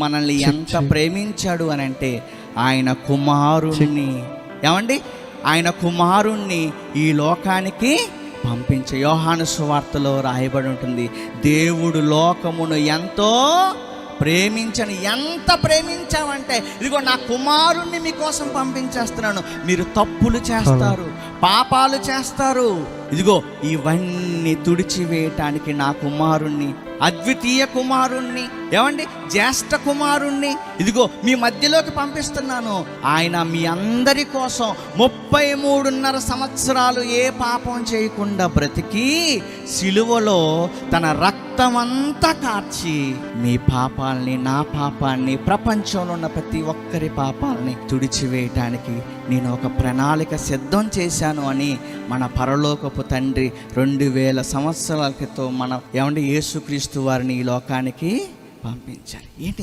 మనల్ని ఎంత ప్రేమించాడు అని అంటే ఆయన కుమారుణ్ణి ఆయన కుమారుణ్ణి ఈ లోకానికి పంపించే. యోహాను సువార్తలో రాయబడి ఉంటుంది, దేవుడు లోకమును ఎంతో ప్రేమించని. ఎంత ప్రేమించామంటే ఇదిగో నా కుమారుణ్ణి మీకోసం పంపించేస్తున్నాను. మీరు తప్పులు చేస్తారు, పాపాలు చేస్తారు, ఇదిగో ఇవన్నీ తుడిచివేయటానికి నా కుమారుణ్ణి, అద్వితీయ కుమారుణ్ణి, జ్యేష్ఠ కుమారుణ్ణి ఇదిగో మీ మధ్యలోకి పంపిస్తున్నాను. ఆయన మీ అందరి కోసం 33.5 సంవత్సరాలు ఏ పాపం చేయకుండా బ్రతికి సిలువలో తన రక్తమంతా కార్చి మీ పాపాలని, నా పాపాన్ని, ప్రపంచంలో ఉన్న ప్రతి ఒక్కరి పాపాలని తుడిచివేయటానికి నేను ఒక ప్రణాళిక సిద్ధం చేశాను అని మన పరలోకపు తండ్రి 2000 సంవత్సరాల క్రితం మన యేసుక్రీస్తు వారిని ఈ లోకానికి పంపించారు. ఏంటి